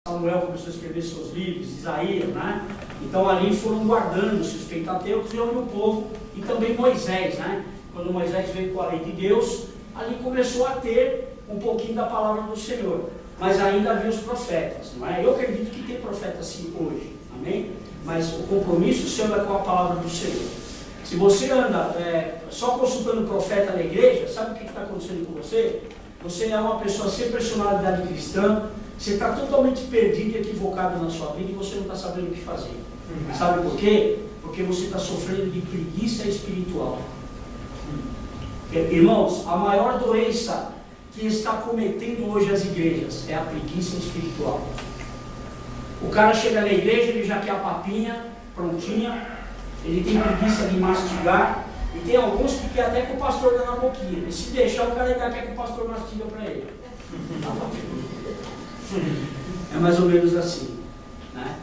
Samuel começou a escrever seus livros, Isaías, né? Então ali foram guardando-se os Pentateucos e o povo, e também Moisés, né? Quando Moisés veio com a lei de Deus, ali começou a ter um pouquinho da palavra do Senhor, mas ainda havia os profetas, não é? Eu acredito que tem profeta assim hoje, amém? Mas o compromisso seu é com a palavra do Senhor. Se você anda só consultando o profeta na igreja, sabe o que está acontecendo com você? Você é uma pessoa sem personalidade cristã, você está totalmente perdido e equivocado na sua vida e você não está sabendo o que fazer. Sabe por quê? Porque você está sofrendo de preguiça espiritual. Irmãos, a maior doença que está cometendo hoje as igrejas é a preguiça espiritual. O cara chega na igreja, ele já quer a papinha prontinha, ele tem preguiça de mastigar, e tem alguns que quer até que o pastor dê na boquinha. E se deixar, o cara ainda quer que o pastor mastiga para ele. É mais ou menos assim, né?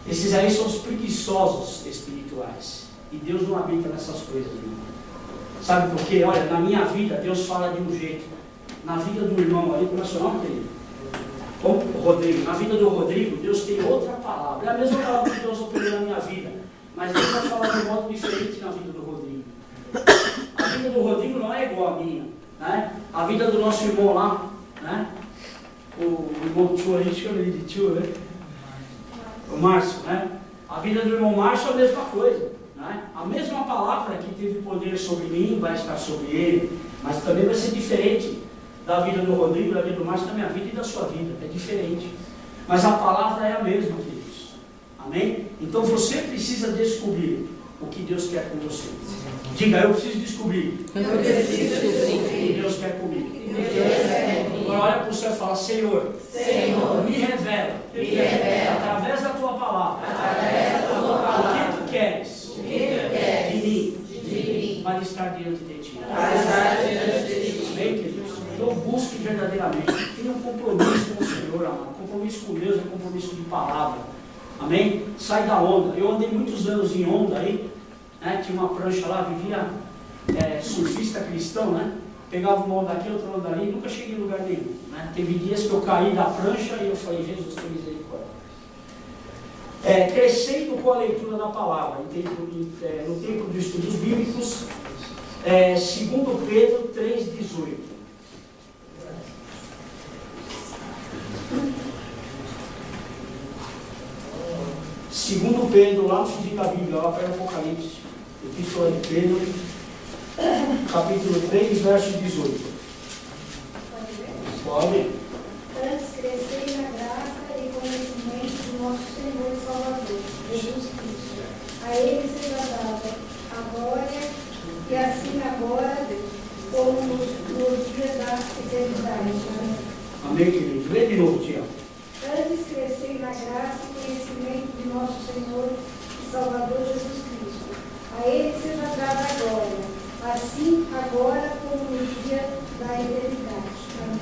Esses aí são os preguiçosos espirituais. E Deus não habita nessas coisas, irmão. Sabe por quê? Olha, na minha vida, Deus fala de um jeito. Na vida do irmão ali, como é o seu nome dele? O Rodrigo. Na vida do Rodrigo, Deus tem outra palavra. É a mesma palavra que Deus operou na minha vida. Mas Deus vai falar de um modo diferente na vida do Rodrigo. A vida do Rodrigo não é igual à minha, né? A vida do nosso irmão lá, né? O irmão tio, a gente chama ele de tio, né? O Márcio, né? A vida do irmão Márcio é a mesma coisa, né? A mesma palavra que teve poder sobre mim vai estar sobre ele, mas também vai ser diferente da vida do Rodrigo, da vida do Márcio, da minha vida e da sua vida. É diferente. Mas a palavra é a mesma, queridos. Amém? Então você precisa descobrir o que Deus quer com você. Diga, eu preciso descobrir. Eu preciso descobrir o que Deus quer comigo. Agora olha para o céu e fala, Senhor, me revela, através da tua palavra, o que tu queres de mim para estar diante de ti. Amém, queridos? Então busque verdadeiramente. Tenha um compromisso com o Senhor, amado. Compromisso com Deus é um compromisso de palavra. Amém? Sai da onda. Eu andei muitos anos em onda aí, né? Tinha uma prancha lá, vivia surfista cristão, né? Pegava uma onda aqui, outra onda ali, nunca cheguei em lugar nenhum, né? Teve dias que eu caí da prancha e eu falei, Jesus, tem misericórdia. Crescendo com a leitura da palavra, no tempo de estudos bíblicos, 2 Pedro 3,18. 2 Pedro, lá no fim da Bíblia, lá para o Apocalipse, Epístola de Pedro, capítulo 3, verso 18. Pode? Antes crescei na graça e conhecimento do nosso Senhor e Salvador, Jesus Cristo. A Ele seja dada a glória e assim agora, como nos dias da eternidade. Amém, querido. Lê de novo, Tiago. Antes crescei na graça e conhecimento de nosso Senhor e Salvador Jesus Cristo. A Ele seja dada a glória, assim agora como no dia da eternidade. Amém.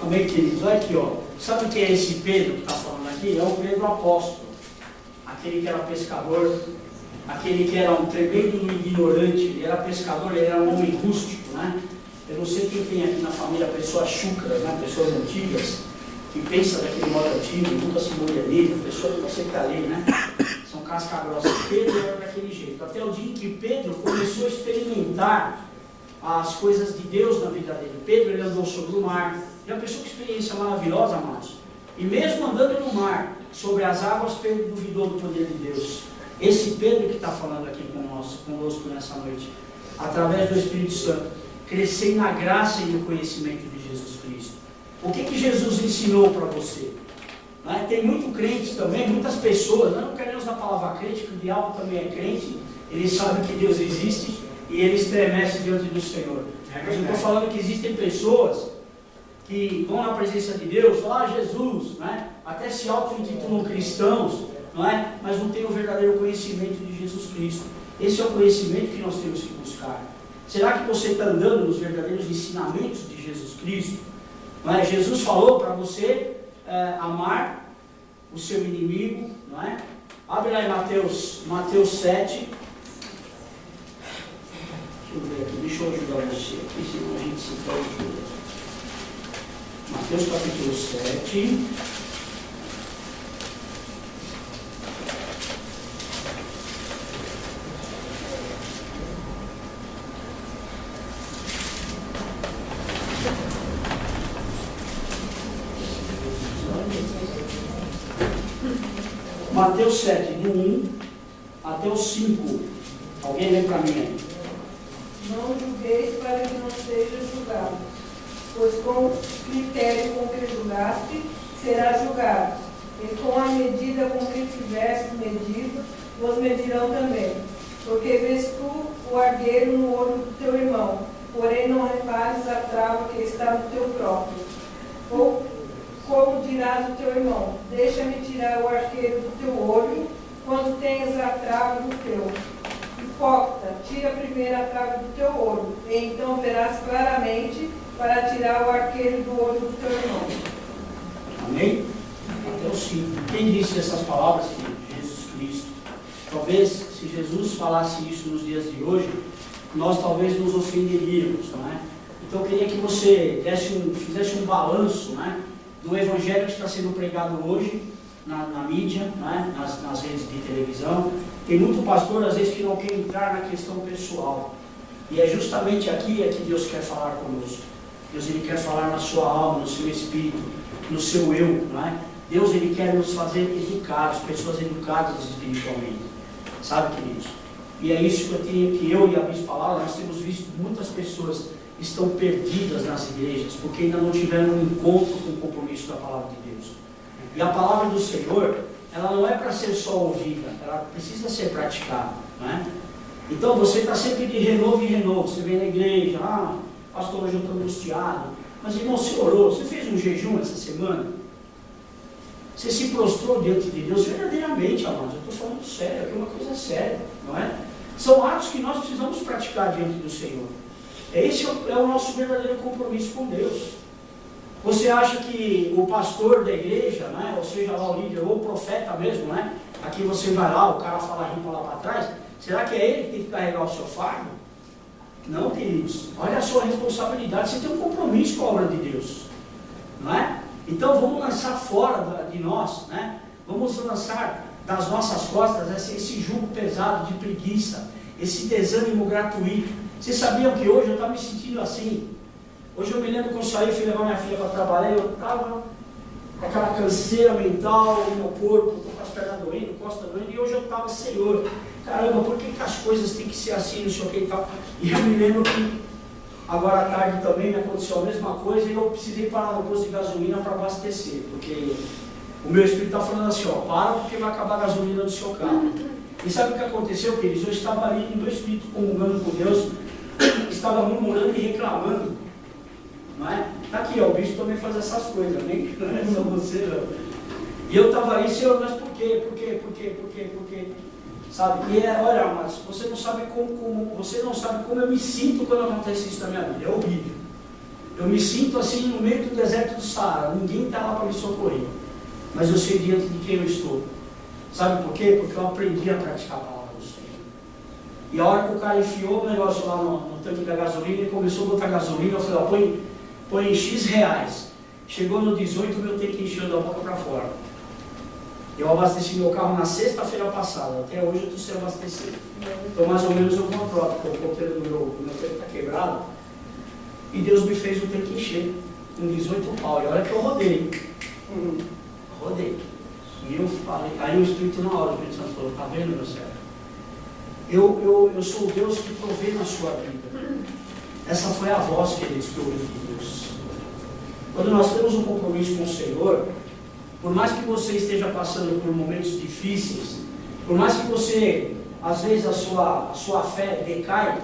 Amém, queridos. Olha aqui, ó. Sabe quem é esse Pedro que está falando aqui? É o Pedro apóstolo. Aquele que era pescador, aquele que era um tremendo ignorante. Ele era pescador, ele era um homem rústico, né? Eu não sei quem tem aqui na família pessoas chúcaras, né? Pessoas antigas, que pensa daquele modo antigo, nunca se moderniza, pessoas que você está ali, né? São casca grossa. Pedro era daquele jeito. Até o dia em que Pedro começou a experimentar as coisas de Deus na vida dele. Pedro, ele andou sobre o mar. Já pensou que experiência maravilhosa, amados? E mesmo andando no mar, sobre as águas, Pedro duvidou do poder de Deus. Esse Pedro que está falando aqui conosco nessa noite, através do Espírito Santo, crescei na graça e no conhecimento de Jesus Cristo. O que Jesus ensinou para você? Né? Tem muito crente também, muitas pessoas, não queremos usar a palavra crente, que o diabo também é crente, ele sabe que Deus existe e ele estremece diante do Senhor. Mas eu estou falando que existem pessoas que vão na presença de Deus, falam, Jesus, né? Até se auto-intitulam cristãos, não é? Mas não têm o verdadeiro conhecimento de Jesus Cristo. Esse é o conhecimento que nós temos que buscar. Será que você está andando nos verdadeiros ensinamentos de Jesus Cristo? Não é? Jesus falou para você amar o seu inimigo, não é? Abre lá em Mateus 7. Deixa eu ver aqui, deixa eu ajudar você aqui, senão a gente se perde. Mateus capítulo 7. Mateus 7, do 1 até o 5. Alguém lê para mim aí? Não julgueis para que não sejam julgados, pois com o critério com que julgaste, será julgado, e com a medida com que tiveste medido, vos medirão também. Porque vês tu o argueiro no olho do teu irmão, porém não repares a trava que está no teu próprio. Ou como dirás ao teu irmão, deixa-me tirar o arqueiro do teu olho, quando tens a trava do teu. Hipócrita, tira primeiro a trava do teu olho, e então verás claramente para tirar o arqueiro do olho do teu irmão. Amém? Mateus 5. Quem disse essas palavras? Jesus Cristo. Talvez, se Jesus falasse isso nos dias de hoje, nós talvez nos ofenderíamos, não é? Então eu queria que você fizesse um balanço, né, do evangelho que está sendo pregado hoje na mídia, né, nas redes de televisão. Tem muito pastor, às vezes, que não quer entrar na questão pessoal. E é justamente aqui que Deus quer falar conosco. Deus, Ele quer falar na sua alma, no seu espírito, no seu eu, não é? Deus, Ele quer nos fazer educados, pessoas educadas espiritualmente. Sabe, queridos? E é isso que eu e a Bispa Laura, nós temos visto muitas pessoas estão perdidas nas igrejas, porque ainda não tiveram um encontro com o compromisso da palavra de Deus. E a palavra do Senhor, ela não é para ser só ouvida, ela precisa ser praticada, não é? Então você está sempre de renovo em renovo, você vem na igreja, pastor, hoje eu estou angustiado, mas irmão, você orou, você fez um jejum essa semana? Você se prostrou diante de Deus verdadeiramente, amados, eu estou falando sério, aqui é uma coisa séria, não é? São atos que nós precisamos praticar diante do Senhor. Esse é o nosso verdadeiro compromisso com Deus. Você acha que o pastor da igreja, né, ou seja lá o líder, ou o profeta mesmo, né, aqui você vai lá, o cara fala rimpa lá para trás, será que é ele que tem que carregar o seu fardo? Não, queridos. Olha a sua responsabilidade, você tem um compromisso com a obra de Deus, não é? Então vamos lançar fora de nós, né? Vamos lançar das nossas costas esse jugo pesado de preguiça, esse desânimo gratuito. Vocês sabiam que hoje eu estava me sentindo assim? Hoje eu me lembro que eu saí, fui levar minha filha para trabalhar, eu estava com aquela canseira mental, no meu corpo, estou com as pernas doendo, costa doendo, e hoje eu estava, Senhor, caramba, por que as coisas têm que ser assim, não sei o que e tal? E eu me lembro que agora à tarde também me aconteceu a mesma coisa e eu precisei parar no posto de gasolina para abastecer, porque o meu espírito está falando assim, para porque vai acabar a gasolina do seu carro. E sabe o que aconteceu, queridos? Eu estava ali no meu espírito comungando com Deus, estava murmurando e reclamando, não é? Está aqui, o bispo também faz essas coisas, nem não é só você não. E eu estava aí, Senhor, mas por quê? Sabe? E olha, mas você não sabe como eu me sinto quando acontece isso na minha vida, é horrível. Eu me sinto assim no meio do deserto do Saara, ninguém está lá para me socorrer, mas eu sei diante de quem eu estou. Sabe por quê? Porque eu aprendi a praticar a palavra do Senhor. E a hora que o cara enfiou o negócio lá no tanque da gasolina, ele começou a botar gasolina, eu falei, põe em X reais. Chegou no 18, meu tanque encheu da boca para fora. Eu abasteci meu carro na sexta-feira passada, até hoje eu estou sem abastecer. Então mais ou menos eu controlo, porque o ponteiro do meu tanque está quebrado. E Deus me fez o tanque encher, com 18 pau. E olha que eu rodei. Rodei. E eu falei, aí o Espírito na hora, o Espírito Santo falou, está vendo, meu servo? Eu sou o Deus que provê na sua vida. Essa foi a voz que ele ouviu de Deus. Quando nós temos um compromisso com o Senhor, por mais que você esteja passando por momentos difíceis, por mais que você, às vezes a sua fé decai,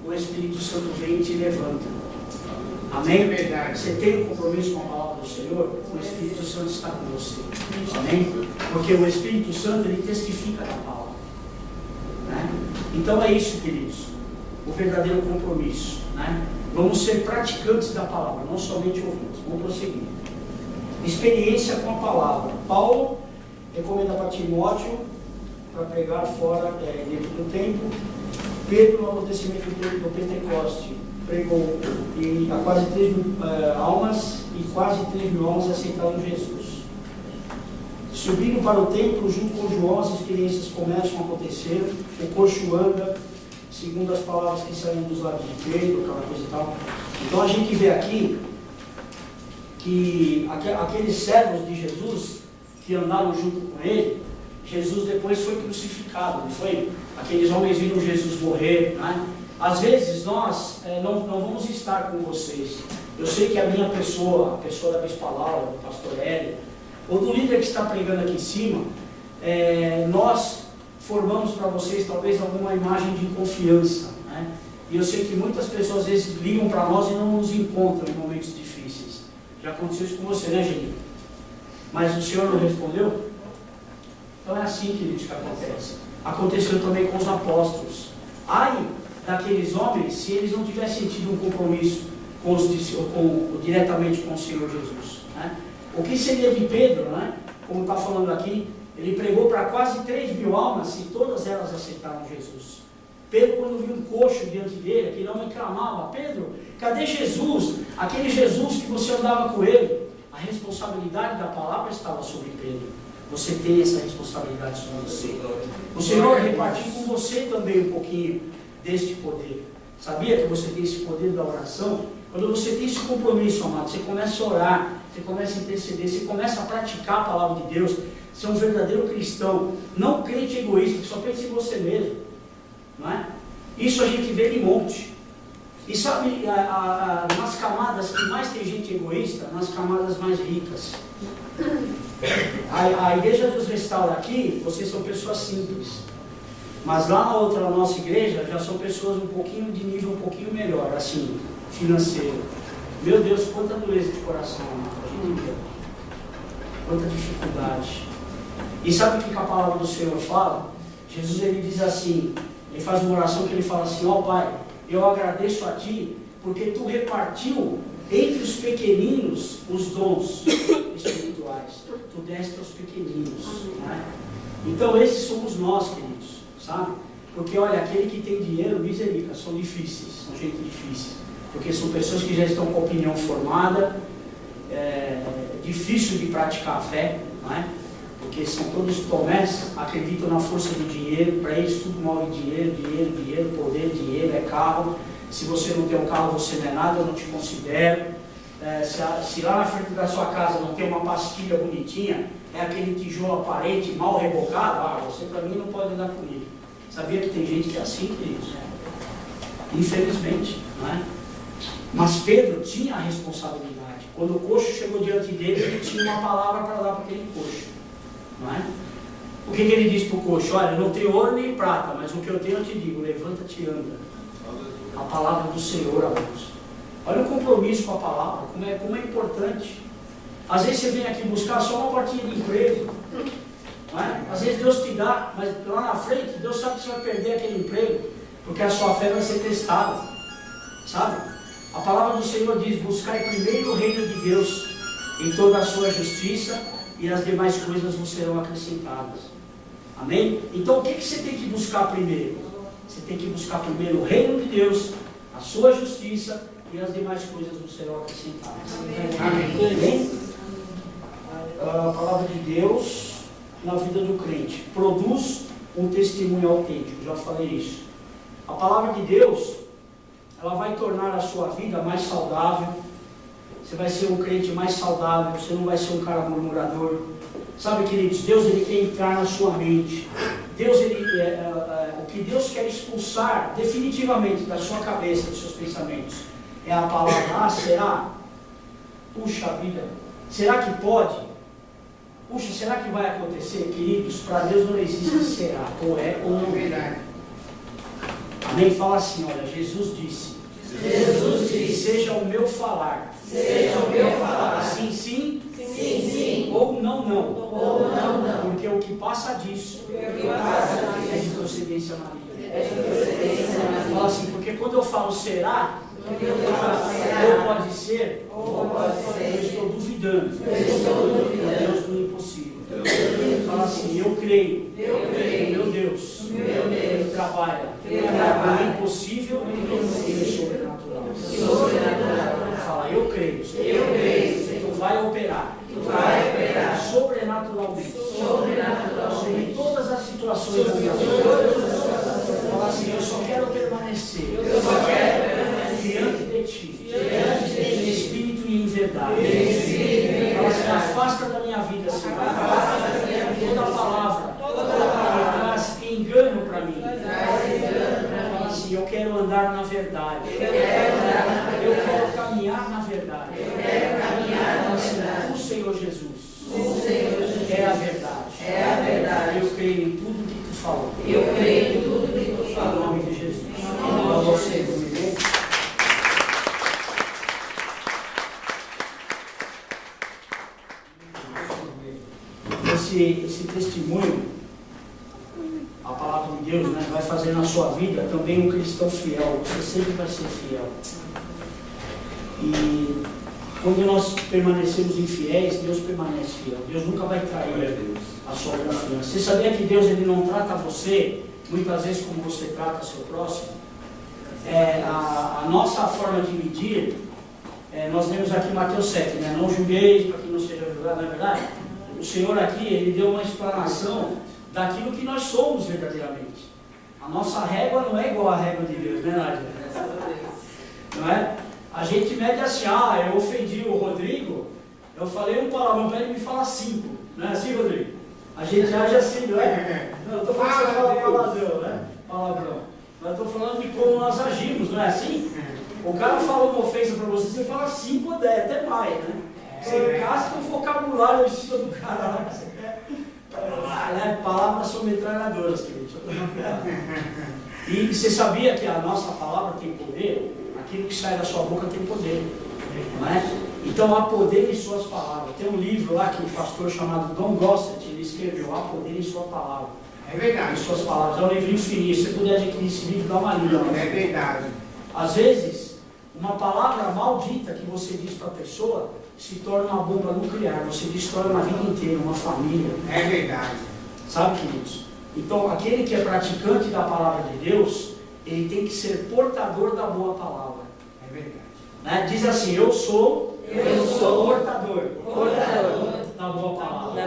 o Espírito Santo vem e te levanta. Amém? Verdade. Você tem um compromisso com a palavra do Senhor, o Espírito Santo está com você. Amém? Porque o Espírito Santo, ele testifica da palavra. Né? Então é isso, queridos. O verdadeiro compromisso. Né? Vamos ser praticantes da palavra, não somente ouvintes. Vamos prosseguir. Experiência com a palavra. Paulo recomenda para Timóteo, para pregar fora, dentro do templo. Pedro, no acontecimento do Pentecoste, pregou e a quase 3 mil almas, e quase 3 mil almas aceitaram Jesus. Subindo para o templo, junto com João, as experiências começam a acontecer, o coxo anda, segundo as palavras que saíram dos lábios de Pedro, aquela coisa e tal. Então a gente vê aqui que aqueles servos de Jesus que andaram junto com ele, Jesus depois foi crucificado, não foi? Aqueles homens viram Jesus morrer, né? Às vezes nós não vamos estar com vocês. Eu sei que a minha pessoa, a pessoa da Bispa Laura, do pastor Hélio, ou do líder que está pregando aqui em cima, nós formamos para vocês talvez alguma imagem de confiança, né? E eu sei que muitas pessoas às vezes ligam para nós e não nos encontram em momentos difíceis. Já aconteceu isso com você, né, Geni? Mas o Senhor não respondeu? Então é assim, queridos, que acontece. Aconteceu também com os apóstolos. Ai daqueles homens se eles não tivessem tido um compromisso diretamente com o Senhor Jesus, né? O que seria de Pedro, né? Como está falando aqui, ele pregou para quase 3.000 almas e todas elas aceitaram Jesus. Pedro, quando viu um coxo diante dele, aquele homem clamava: Pedro, cadê Jesus? Aquele Jesus que você andava com ele. A responsabilidade da palavra estava sobre Pedro. Você tem essa responsabilidade sobre você. O Senhor repartiu com você também um pouquinho deste poder. Sabia que você tem esse poder da oração? Quando você tem esse compromisso, amado, você começa a orar, você começa a interceder, você começa a praticar a palavra de Deus. Você é um verdadeiro cristão, não crente egoísta, que só pensa em você mesmo, não é? Isso a gente vê de monte. E sabe, nas camadas que mais tem gente egoísta, nas camadas mais ricas. A Igreja Deus Restaura aqui, vocês são pessoas simples. Mas lá na outra, nossa igreja, já são pessoas um pouquinho de nível um pouquinho melhor, assim, financeiro. Meu Deus, quanta dureza de coração, a gente vê. Quanta dificuldade. E sabe o que a palavra do Senhor fala? Jesus, ele diz assim, ele faz uma oração que ele fala assim: ó Pai, eu agradeço a Ti, porque Tu repartiu entre os pequeninos os dons espirituais. Tu deste aos pequeninos, né? Então esses somos nós, queridos, sabe? Porque olha, aquele que tem dinheiro, misericórdia, são difíceis, são gente difícil. Porque são pessoas que já estão com a opinião formada, difícil de praticar a fé, não é? Porque são todos tomés, acreditam na força do dinheiro, para eles tudo move dinheiro, poder, dinheiro, é carro. Se você não tem um carro, você não é nada, eu não te considero. Se lá na frente da sua casa não tem uma pastilha bonitinha, é aquele tijolo aparente, mal rebocado, você para mim não pode andar comigo. Sabia que tem gente que é assim, queridos? Infelizmente, não é? Mas Pedro tinha a responsabilidade. Quando o coxo chegou diante dele, ele tinha uma palavra para dar para aquele coxo. Não é? O que ele disse para o coxo? Olha, não tenho ouro nem prata, mas o que eu tenho eu te digo, levanta-te e anda. A palavra do Senhor, amados. Olha o compromisso com a palavra, como é importante. Às vezes você vem aqui buscar só uma portinha de emprego. Não é? Às vezes Deus te dá, mas lá na frente, Deus sabe que você vai perder aquele emprego, porque a sua fé vai ser testada. Sabe? A palavra do Senhor diz: buscai primeiro o reino de Deus em toda a sua justiça, e as demais coisas vos serão acrescentadas. Amém? Então o que você tem que buscar primeiro? Você tem que buscar primeiro o reino de Deus, a sua justiça, e as demais coisas vos serão acrescentadas. Amém? Amém? A palavra de Deus na vida do crente produz um testemunho autêntico, já falei isso. A palavra de Deus, ela vai tornar a sua vida mais saudável. Você vai ser um crente mais saudável, você não vai ser um cara murmurador. Sabe, queridos, Deus, ele quer entrar na sua mente. Deus, o que Deus quer expulsar definitivamente da sua cabeça, dos seus pensamentos, é a palavra: será? Puxa vida, será que pode? Puxa, será que vai acontecer? Queridos, para Deus não existe será, ou é ou não é. Amém? Fala assim, olha, Jesus disse, seja o meu falar, sim, sim, ou não, não, porque o que passa disso é de procedência maligna. Fala assim, porque quando eu falo será, ou pode ser, eu estou duvidando. Deus do impossível. Fala assim, eu creio, meu Deus, ele trabalha no impossível e no sobrenatural. Fala, eu creio, tu vai operar sobrenaturalmente sobre todas as situações da minha vida. Fala assim, eu só quero permanecer diante de ti, em espírito e em verdade. Fala assim, afasta da minha vida, Senhor, toda palavra andar na verdade. Eu quero caminhar na verdade. O Senhor Jesus é a verdade. Eu creio em tudo que tu falou. Em nome de Jesus. Para você comigo. Esse testemunho, a palavra de Deus, né, vai fazer na sua vida também um cristão fiel. Você sempre vai ser fiel. E quando nós permanecemos infiéis, Deus permanece fiel. Deus nunca vai trair a sua confiança. Você sabia que Deus ele não trata você muitas vezes como você trata seu próximo? A nossa forma de medir, nós vemos aqui em Mateus 7, né? Não julgueis para que não seja julgado, não é verdade? O Senhor aqui, ele deu uma explanação daquilo que nós somos verdadeiramente. A nossa régua não é igual à régua de Deus, né, Nádia? Não é? A gente mede assim, eu ofendi o Rodrigo, eu falei um palavrão para ele me falar 5. Não é assim, Rodrigo? A gente age assim, não é? Não, eu estou falando que você fala palavrão, né? Palavrão. Mas eu estou falando de como nós agimos, não é assim? O cara fala uma ofensa para você, você fala 5 ou 10, até mais, né? Você gasta um vocabulário em cima do cara lá que você quer. Palavras são metralhadoras, querido. E você sabia que a nossa palavra tem poder? Aquilo que sai da sua boca tem poder. Não é? Então há poder em suas palavras. Tem um livro lá que um pastor chamado Don Gossett, ele escreveu, Há Poder em Sua Palavra. É verdade. Em suas palavras. É um livro infinito. Se você puder adquirir esse livro, dá uma lida. É verdade. Às vezes, uma palavra maldita que você diz para a pessoa se torna uma bomba nuclear. Você destrói uma vida inteira, uma família. É verdade. Sabe, queridos? Então, aquele que é praticante da palavra de Deus, ele tem que ser portador da boa palavra. É verdade. Né? Diz assim, eu sou portador da boa palavra.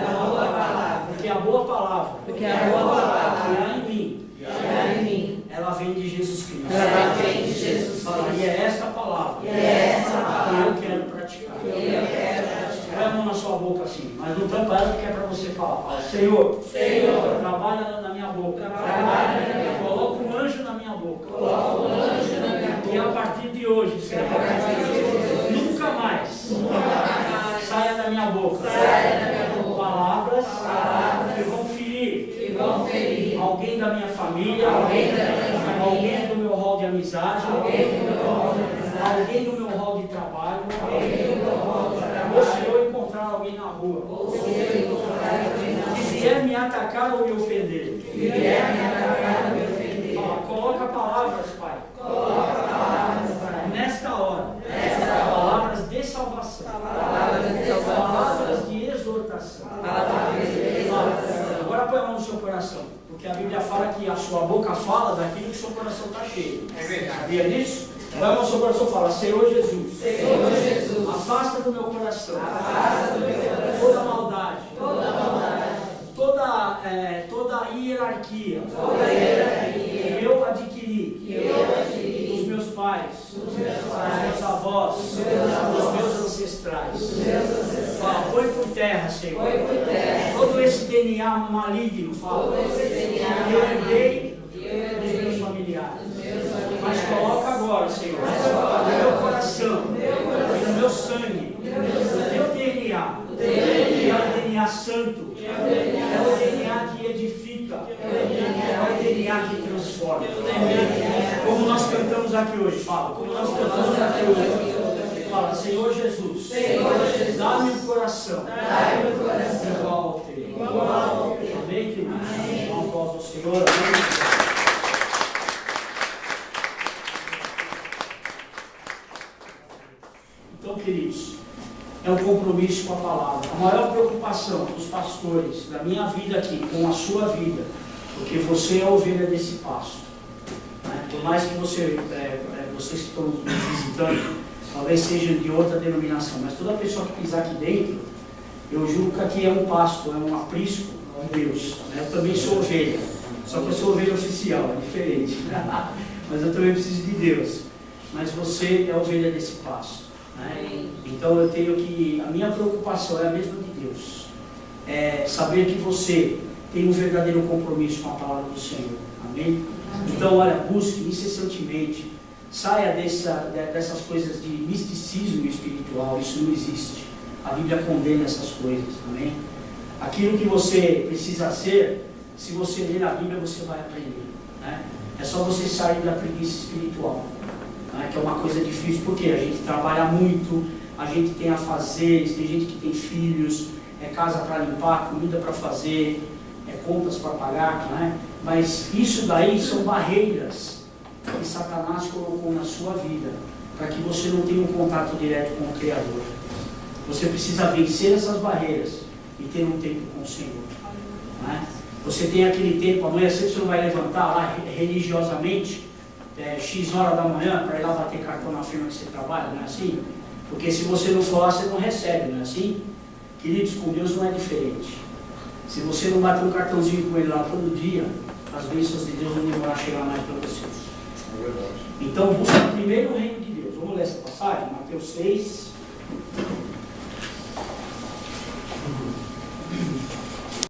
Porque a boa palavra que há em mim, ela vem de Jesus Cristo. Fala, e é esta palavra que eu quero praticar. Põe a mão na sua boca assim, mas não tampa ela porque é para você falar. Fala, Senhor, trabalha na minha boca. Coloca um anjo na minha boca. E a partir de hoje, Senhor, nunca mais saia da minha boca palavras que vão ferir alguém da minha família, alguém do meu hall de amizade, alguém do meu hall de trabalho, ou se eu encontrar alguém na rua que vier me atacar ou me ofender. Coloca palavras, Pai. Nesta hora. Palavras de salvação. Palavras de exortação. Agora põe a mão no seu coração. Porque a Bíblia fala que a sua boca fala daquilo que o seu coração está cheio. É verdade. Sabia disso? Põe a mão no seu coração e fala, Senhor Jesus. Afasta do meu coração. Toda maldade. Toda hierarquia. Que eu adquiri dos meus pais, dos meus avós, dos meus ancestrais. Fala, põe por terra, Senhor. Todo esse DNA maligno, fala, que eu herdei dos meus familiares. Mas coloca agora, Senhor, no meu coração, no meu sangue, no teu DNA, que é o DNA santo, é o DNA que edifica, é o DNA que transforma. Como nós cantamos aqui hoje, fala, como nós cantamos aqui hoje, fala, Senhor Jesus, dá-me um coração igual ao teu. Amém, queridos? Uma voz ao Senhor, amém. Então, queridos, é um compromisso com a palavra. A maior preocupação dos pastores, da minha vida aqui, com a sua vida, porque você é a ovelha desse pasto. Né? Por mais que vocês que estão nos visitando, talvez sejam de outra denominação, mas toda pessoa que pisar aqui dentro, eu julgo que aqui é um pasto, é um aprisco de Deus. Né? Eu também sou ovelha, só que eu sou ovelha oficial, é diferente. Mas eu também preciso de Deus. Mas você é a ovelha desse pasto. Né? Então eu tenho que, a minha preocupação é a mesma de Deus, é saber que você tem um verdadeiro compromisso com a palavra do Senhor. Amém? Então, olha, busque incessantemente. Saia dessas coisas de misticismo espiritual. Isso não existe. A Bíblia condena essas coisas. Amém? Aquilo que você precisa ser, se você ler a Bíblia, você vai aprender. Né? É só você sair da preguiça espiritual. Né? Que é uma coisa difícil, porque a gente trabalha muito, a gente tem afazeres, tem gente que tem filhos, é casa para limpar, comida para fazer, é contas para pagar, né? Mas isso daí são barreiras que Satanás colocou na sua vida, para que você não tenha um contato direto com o Criador. Você precisa vencer essas barreiras e ter um tempo com o Senhor. Né? Você tem aquele tempo, amanhã cedo você não vai levantar lá religiosamente, X hora da manhã, para ir lá bater cartão na firma que você trabalha, não é assim? Porque se você não for lá, você não recebe, não é assim? Queridos, com Deus não é diferente. Se você não bater um cartãozinho com Ele lá todo dia, as bênçãos de Deus vão demorar a chegar mais para vocês. Então, busca primeiro o reino de Deus. Vamos ler essa passagem? Mateus 6.